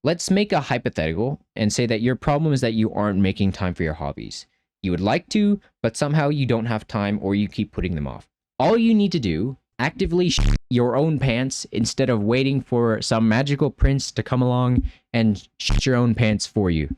Let's make a hypothetical and say that your problem is that you aren't making time for your hobbies. You would like to, but somehow you don't have time or you keep putting them off. All you need to do, actively shit your own pants instead of waiting for some magical prince to come along and shit your own pants for you.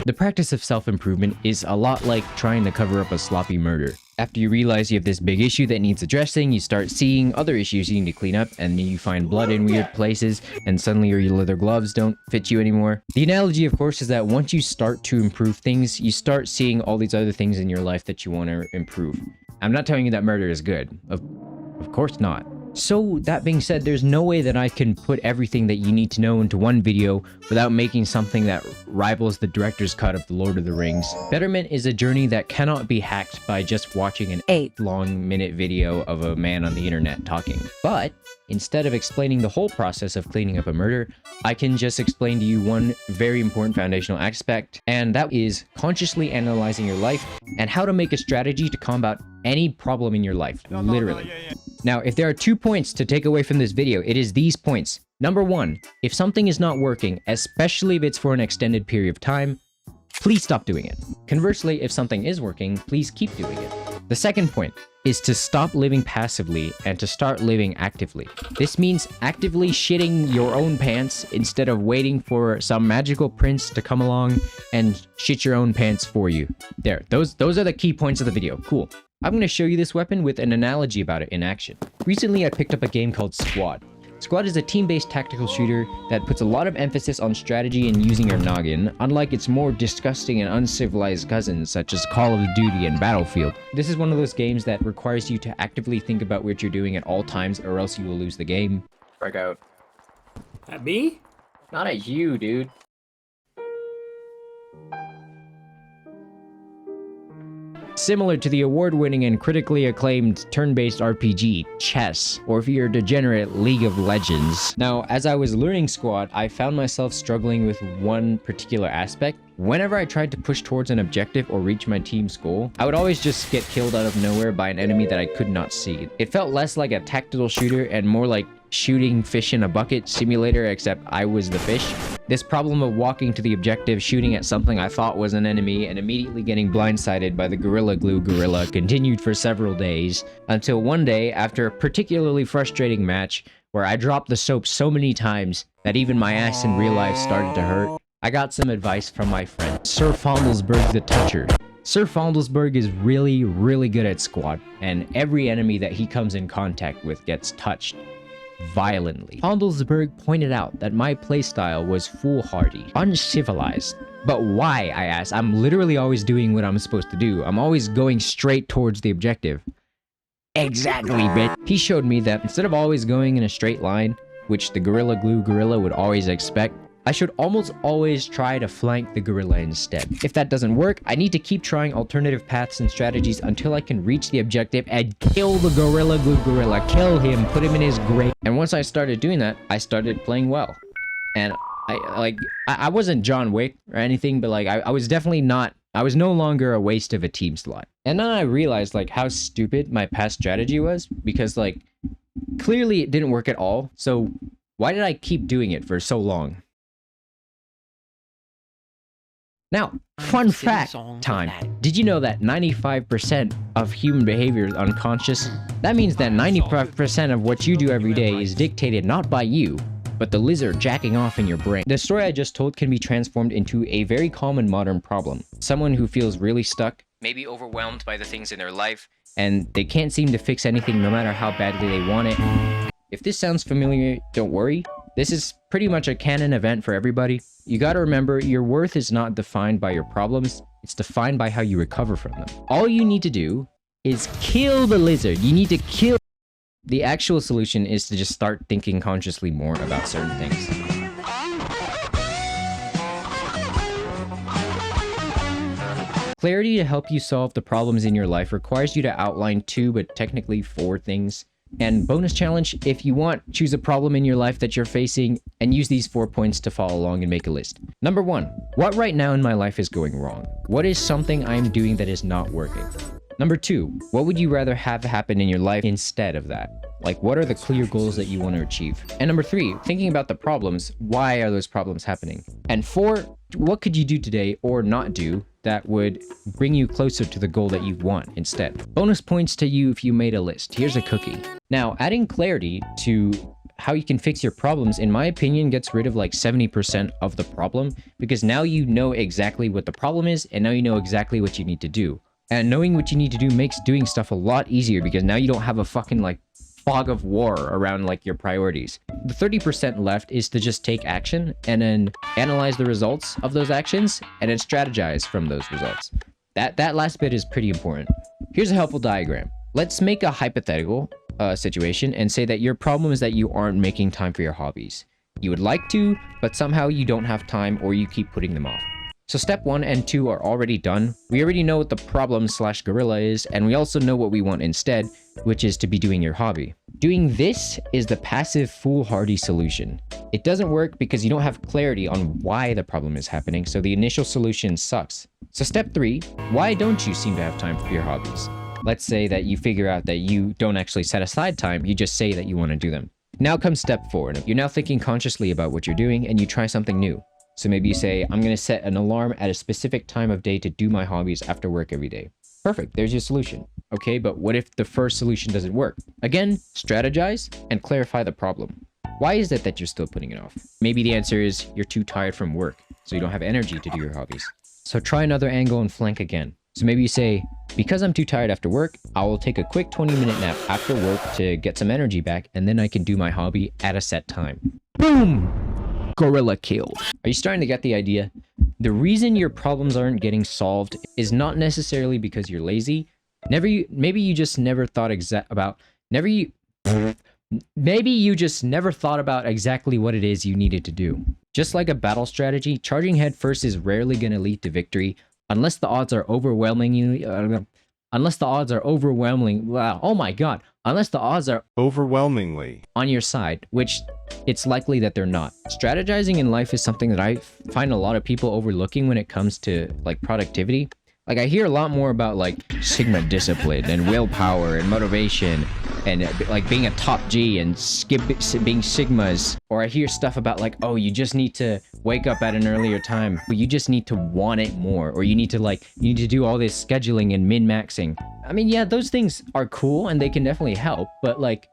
The practice of self-improvement is a lot like trying to cover up a sloppy murder. After you realize you have this big issue that needs addressing, you start seeing other issues you need to clean up, and then you find blood in weird places, and suddenly your leather gloves don't fit you anymore. The analogy, of course, is that once you start to improve things, you start seeing all these other things in your life that you want to improve. I'm not telling you that murder is good. Of course not. So, that being said, there's no way that I can put everything that you need to know into one video without making something that rivals the director's cut of The Lord of the Rings. Betterment is a journey that cannot be hacked by just watching an 8-long-minute video of a man on the internet talking. But, instead of explaining the whole process of cleaning up a murder, I can just explain to you one very important foundational aspect, and that is consciously analyzing your life and how to make a strategy to combat any problem in your life, literally. Now, if there are 2 points to take away from this video, it is these points. Number 1, if something is not working, especially if it's for an extended period of time, please stop doing it. Conversely, if something is working, please keep doing it. The second point is to stop living passively and to start living actively. This means actively shitting your own pants instead of waiting for some magical prince to come along and shit your own pants for you. There, those are the key points of the video. Cool. I'm going to show you this weapon with an analogy about it in action. Recently, I picked up a game called Squad. Squad is a team-based tactical shooter that puts a lot of emphasis on strategy and using your noggin, unlike its more disgusting and uncivilized cousins such as Call of Duty and Battlefield. This is one of those games that requires you to actively think about what you're doing at all times or else you will lose the game. Break out. At me? Not at you, dude. Similar to the award-winning and critically acclaimed turn-based RPG, Chess, or if you're a degenerate, League of Legends. Now, as I was learning Squad, I found myself struggling with one particular aspect. Whenever I tried to push towards an objective or reach my team's goal, I would always just get killed out of nowhere by an enemy that I could not see. It felt less like a tactical shooter and more like shooting fish in a bucket simulator, except I was the fish. This problem of walking to the objective, shooting at something I thought was an enemy, and immediately getting blindsided by the Gorilla Glue gorilla continued for several days, until one day, after a particularly frustrating match, where I dropped the soap so many times that even my ass in real life started to hurt, I got some advice from my friend, Sir Fondlesberg the Toucher. Sir Fondlesberg is really good at Squad, and every enemy that he comes in contact with gets touched violently. Fondlesberg pointed out that my playstyle was foolhardy, uncivilized. But why, I asked? I'm literally always doing what I'm supposed to do. I'm always going straight towards the objective. Exactly, bitch. He showed me that instead of always going in a straight line, which the Gorilla Glue gorilla would always expect, I should almost always try to flank the gorilla instead. If that doesn't work, I need to keep trying alternative paths and strategies until I can reach the objective and kill the Gorilla Glue gorilla, kill him, put him in his grave. And once I started doing that, I started playing well. And I wasn't John Wick or anything, but like I was definitely not, I was no longer a waste of a team slot. And then I realized like how stupid my past strategy was, because like clearly it didn't work at all. So why did I keep doing it for so long? Now, fun fact time. Did you know that 95% of human behavior is unconscious? That means that 95% of what you do every day is dictated not by you, but the lizard jacking off in your brain. The story I just told can be transformed into a very common modern problem. Someone who feels really stuck, maybe overwhelmed by the things in their life, and they can't seem to fix anything no matter how badly they want it. If this sounds familiar, don't worry. This is pretty much a canon event for everybody. You gotta remember, your worth is not defined by your problems, it's defined by how you recover from them. All you need to do is kill the lizard. You need to kill. The actual solution is to just start thinking consciously more about certain things. Clarity to help you solve the problems in your life requires you to outline 2, but technically 4 things. And bonus challenge, if you want, choose a problem in your life that you're facing and use these 4 points to follow along and make a list. Number 1, what right now in my life is going wrong? What is something I'm doing that is not working? Number 2, what would you rather have happen in your life instead of that? Like, what are the clear goals that you want to achieve? And number 3, thinking about the problems, why are those problems happening? And 4, what could you do today or not do that would bring you closer to the goal that you want instead? Bonus points to you if you made a list. Here's a cookie. Now, adding clarity to how you can fix your problems, in my opinion, gets rid of like 70% of the problem, because now you know exactly what the problem is, and now you know exactly what you need to do. And knowing what you need to do makes doing stuff a lot easier, because now you don't have a fucking like fog of war around like your priorities. The 30% left is to just take action and then analyze the results of those actions and then strategize from those results. That last bit is pretty important. Here's a helpful diagram. Let's make a hypothetical situation and say that your problem is that you aren't making time for your hobbies. You would like to, but somehow you don't have time or you keep putting them off. So step 1 and 2 are already done. We already know what the problem / gorilla is, and we also know what we want instead, which is to be doing your hobby. Doing this is the passive foolhardy solution. It doesn't work because you don't have clarity on why the problem is happening, so the initial solution sucks. So step 3, why don't you seem to have time for your hobbies? Let's say that you figure out that you don't actually set aside time, you just say that you want to do them. Now comes step 4. You're now thinking consciously about what you're doing and you try something new. So maybe you say, I'm going to set an alarm at a specific time of day to do my hobbies after work every day. Perfect, there's your solution. Okay, but what if the first solution doesn't work? Again, strategize and clarify the problem. Why is it that you're still putting it off? Maybe the answer is you're too tired from work, so you don't have energy to do your hobbies. So try another angle and flank again. So maybe you say, because I'm too tired after work, I will take a quick 20-minute nap after work to get some energy back, and then I can do my hobby at a set time. Boom! Gorilla killed. Are you starting to get the idea? The reason your problems aren't getting solved is not necessarily because you're lazy. Maybe you just never thought about exactly what it is you needed to do. Just like a battle strategy, charging headfirst is rarely going to lead to victory unless the odds are overwhelmingly on your side, which it's likely that they're not. Strategizing in life is something that I find a lot of people overlooking when it comes to like productivity. Like I hear a lot more about like Sigma discipline and willpower and motivation and like being a top G and being Sigmas. Or I hear stuff about like, oh, you just need to wake up at an earlier time, but you just need to want it more. Or you need to do all this scheduling and min-maxing. I mean, yeah, those things are cool and they can definitely help, but like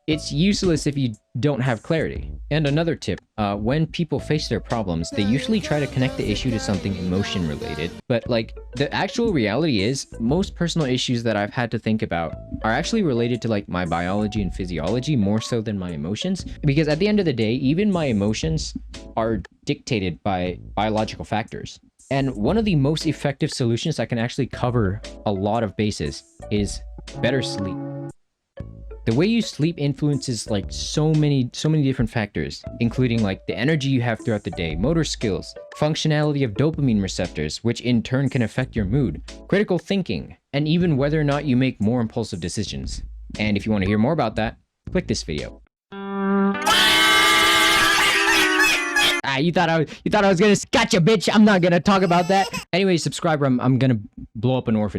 it's useless if you don't have clarity. And another tip, when people face their problems, they usually try to connect the issue to something emotion related. But like the actual reality is most personal issues that I've had to think about are actually related to like my biology and physiology more so than my emotions. Because at the end of the day, even my emotions are dictated by biological factors. And one of the most effective solutions that can actually cover a lot of bases is better sleep. The way you sleep influences like so many different factors, including like the energy you have throughout the day, motor skills, functionality of dopamine receptors, which in turn can affect your mood, critical thinking, and even whether or not you make more impulsive decisions. And if you want to hear more about that, click this video. You thought I was gonna gotcha, bitch. I'm not gonna talk about that. Anyway, subscribe or I'm gonna blow up an orphanage.